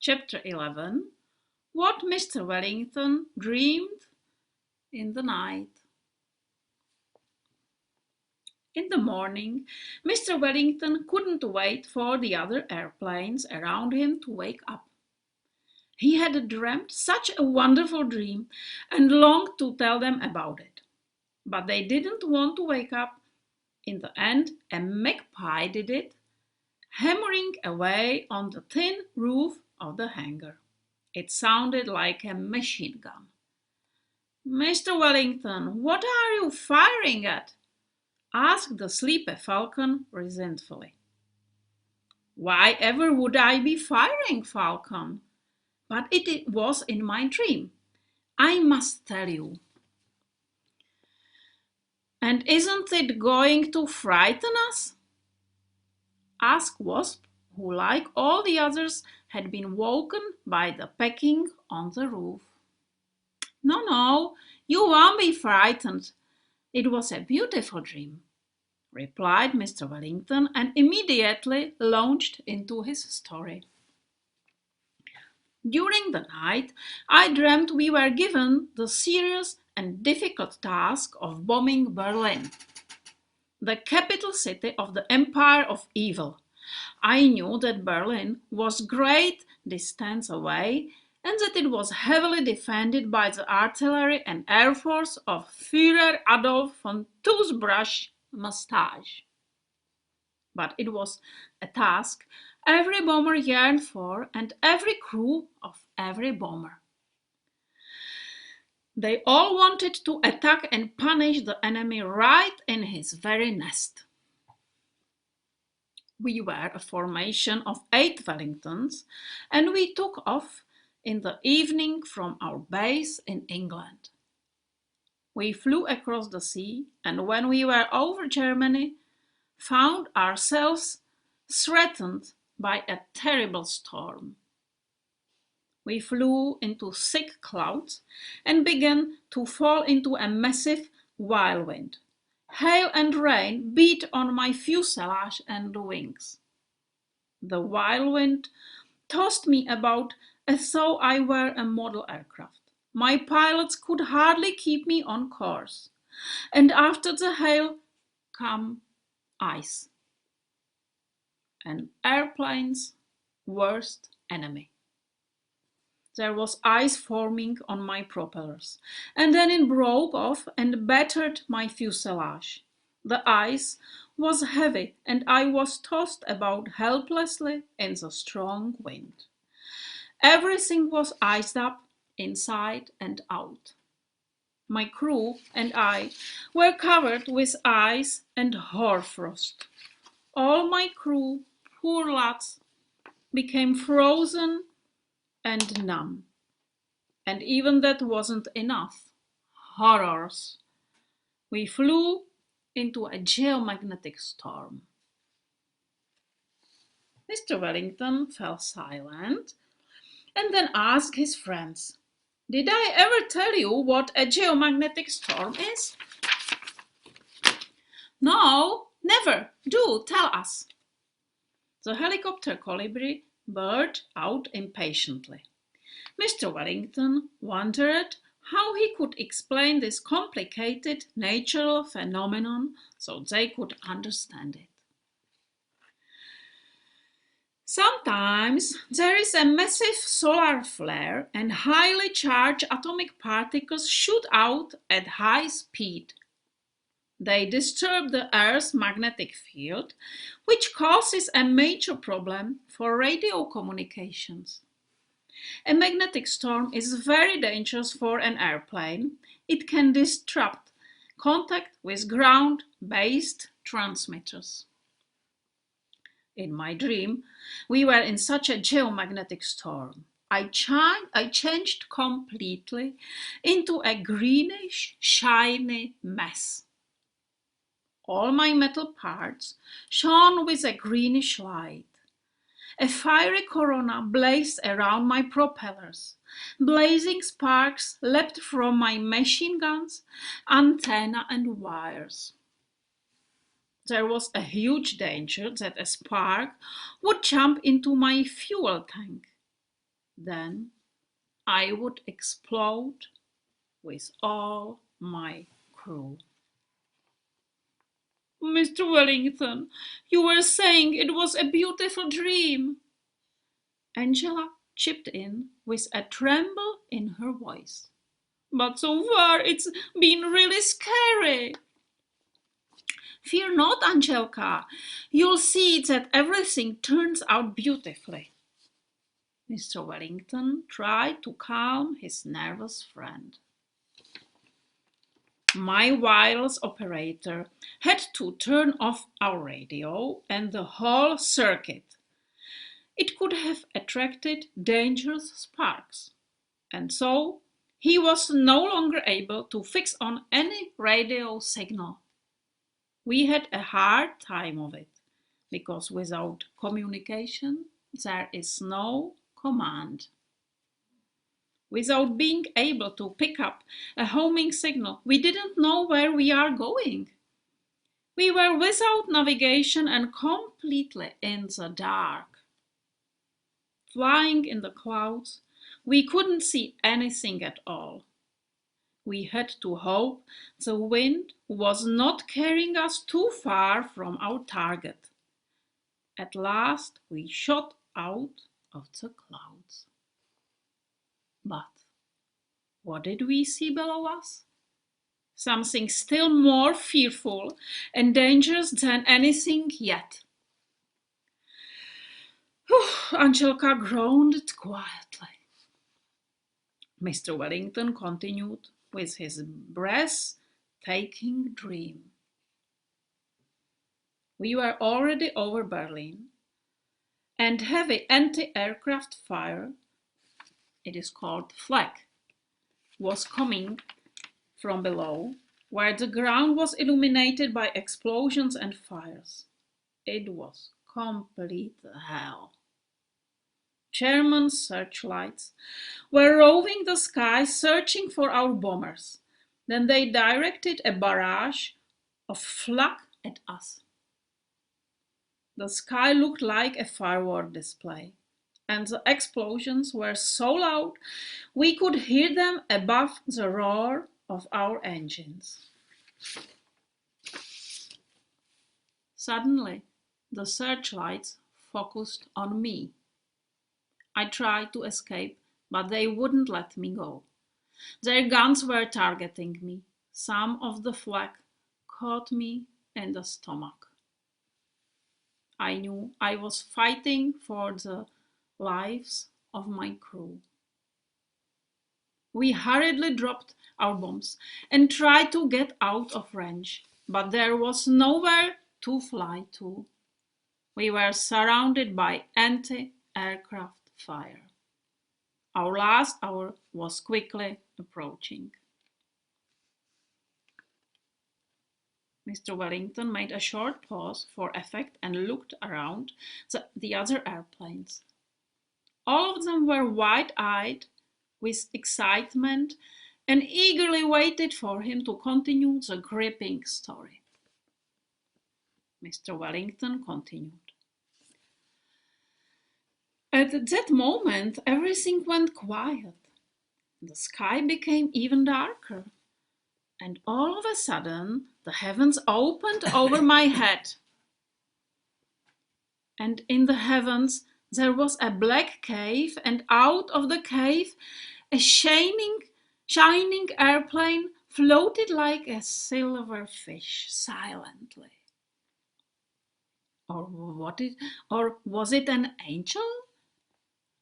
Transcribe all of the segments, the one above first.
Chapter 11. What Mr. Wellington dreamed in the night. In the morning, Mr. Wellington couldn't wait for the other airplanes around him to wake up. He had dreamt such a wonderful dream and longed to tell them about it. But they didn't want to wake up. In the end, a magpie did it, hammering away on the thin roof of the hangar. It sounded like a machine gun. "Mr. Wellington, what are you firing at?" asked the sleepy falcon resentfully. "Why ever would I be firing, Falcon? But it was in my dream. I must tell you." "And isn't it going to frighten us?" asked Wasp, who, like all the others, had been woken by the pecking on the roof. No, you won't be frightened. It was a beautiful dream," replied Mr. Wellington, and immediately launched into his story. "During the night, I dreamt we were given the serious and difficult task of bombing Berlin, the capital city of the Empire of Evil. I knew that Berlin was great distance away and that it was heavily defended by the artillery and air force of Führer Adolf von Toothbrush Mustache. But it was a task every bomber yearned for and every crew of every bomber. They all wanted to attack and punish the enemy right in his very nest. We were a formation of 8 Wellingtons, and we took off in the evening from our base in England. We flew across the sea, and when we were over Germany, found ourselves threatened by a terrible storm. We flew into thick clouds and began to fall into a massive whirlwind. Hail and rain beat on my fuselage and wings. The whirlwind tossed me about as though I were a model aircraft. My pilots could hardly keep me on course. And after the hail came ice, an airplane's worst enemy. There was ice forming on my propellers, and then it broke off and battered my fuselage. The ice was heavy, and I was tossed about helplessly in the strong wind. Everything was iced up, inside and out. My crew and I were covered with ice and hoarfrost. All my crew, poor lads, became frozen and numb. And even that wasn't enough. Horrors! We flew into a geomagnetic storm. Mr. Wellington fell silent and then asked his friends, "Did I ever tell you what a geomagnetic storm is?" "No, never. Do tell us." The helicopter colibri burst out impatiently. Mr. Wellington wondered how he could explain this complicated natural phenomenon so they could understand it. "Sometimes there is a massive solar flare and highly charged atomic particles shoot out at high speed. They disturb the Earth's magnetic field, which causes a major problem for radio communications. A magnetic storm is very dangerous for an airplane. It can disrupt contact with ground-based transmitters. In my dream, we were in such a geomagnetic storm. I changed completely into a greenish, shiny mess. All my metal parts shone with a greenish light. A fiery corona blazed around my propellers. Blazing sparks leapt from my machine guns, antenna and wires. There was a huge danger that a spark would jump into my fuel tank. then I would explode with all my crew. Mr. Wellington, you were saying it was a beautiful dream. Angela chipped in with a tremble in her voice. But so far it's been really scary. Fear not, Angelica. You'll see that everything turns out beautifully. Mr. Wellington tried to calm his nervous friend. My wireless operator had to turn off our radio and the whole circuit. It could have attracted dangerous sparks, and so he was no longer able to fix on any radio signal. We had a hard time of it, because without communication there is no command. Without being able to pick up a homing signal, we didn't know where we are going. We were without navigation and completely in the dark. Flying in the clouds, we couldn't see anything at all. We had to hope the wind was not carrying us too far from our target. At last we shot out of the clouds. But what did we see below us? Something still more fearful and dangerous than anything yet. Angelica groaned quietly. Mr. Wellington continued with his breathtaking dream. We were already over Berlin, and heavy anti-aircraft fire, it is called flak, was coming from below, where the ground was illuminated by explosions and fires. It was complete hell. German searchlights were roving the sky searching for our bombers. Then they directed a barrage of flak at us. The sky looked like a firework display, and the explosions were so loud we could hear them above the roar of our engines. Suddenly, the searchlights focused on me. I tried to escape, but they wouldn't let me go. Their guns were targeting me. Some of the flak caught me in the stomach. I knew I was fighting for the lives of my crew. We hurriedly dropped our bombs and tried to get out of range, but there was nowhere to fly to. We were surrounded by anti-aircraft fire. Our last hour was quickly approaching. Mr. Wellington made a short pause for effect and looked around the other airplanes. All of them were wide-eyed with excitement and eagerly waited for him to continue the gripping story. Mr. Wellington continued. At that moment, everything went quiet. The sky became even darker, and all of a sudden, the heavens opened over my head. And in the heavens, there was a black cave, and out of the cave, a shining airplane floated like a silver fish silently. Or was it an angel?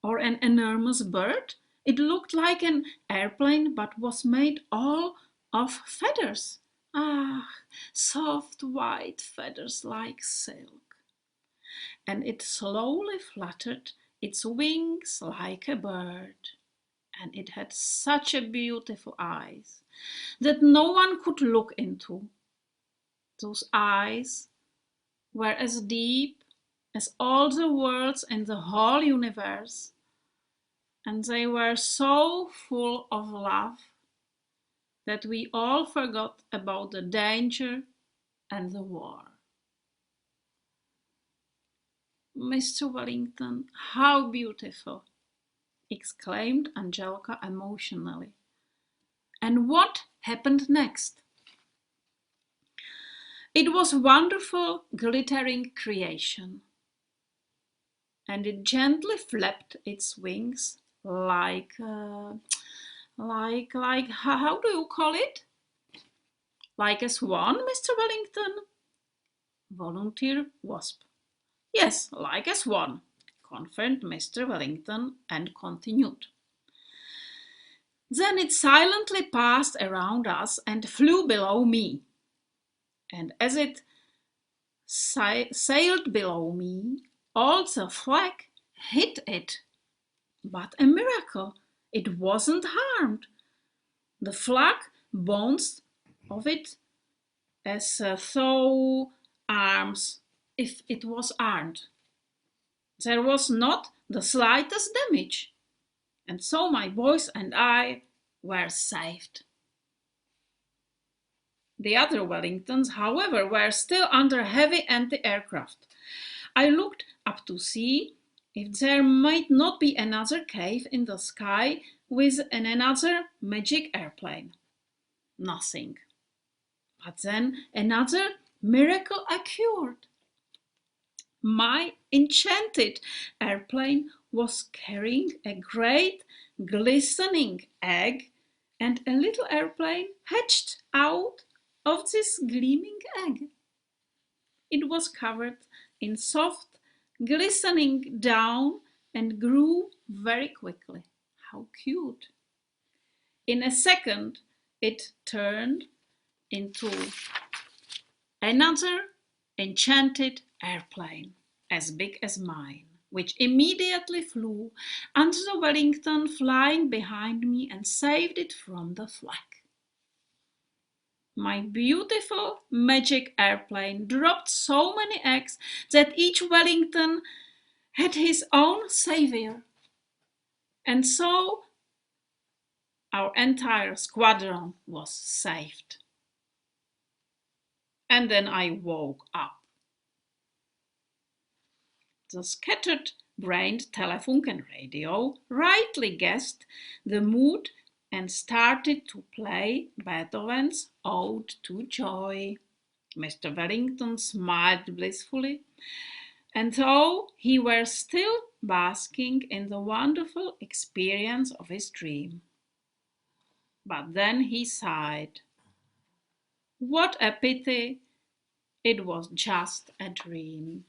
Or an enormous bird? It looked like an airplane, but was made all of feathers. Ah, soft white feathers like silk. And it slowly fluttered its wings like a bird. And it had such a beautiful eyes that no one could look into. Those eyes were as deep as all the worlds in the whole universe, and they were so full of love that we all forgot about the danger and the war. Mr. Wellington, how beautiful! exclaimed Angelica emotionally. And what happened next? It was a wonderful, glittering creation, and it gently flapped its wings like, how do you call it? Like a swan, Mr. Wellington? Volunteered Wasp. Yes, like a swan, confirmed Mr. Wellington and continued. Then it silently passed around us and flew below me. And as it sailed below me, all the flag hit it. But a miracle, it wasn't harmed. The flag bounced off it as though arms, if it was armed. There was not the slightest damage, and so my boys and I were saved. The other Wellingtons, however, were still under heavy anti-aircraft. I looked up to see if there might not be another cave in the sky with another magic airplane. Nothing. But then another miracle occurred. My enchanted airplane was carrying a great glistening egg, and a little airplane hatched out of this gleaming egg. It was covered in soft, glistening down and grew very quickly. How cute! In a second, it turned into another enchanted airplane, as big as mine, which immediately flew under the Wellington, flying behind me, and saved it from the flag. My beautiful magic airplane dropped so many eggs that each Wellington had his own savior. And so our entire squadron was saved. And then I woke up. The scattered-brained Telefunken radio rightly guessed the mood and started to play Beethoven's Ode to Joy. Mr. Wellington smiled blissfully, and though he were still basking in the wonderful experience of his dream. But then he sighed. What a pity! It was just a dream.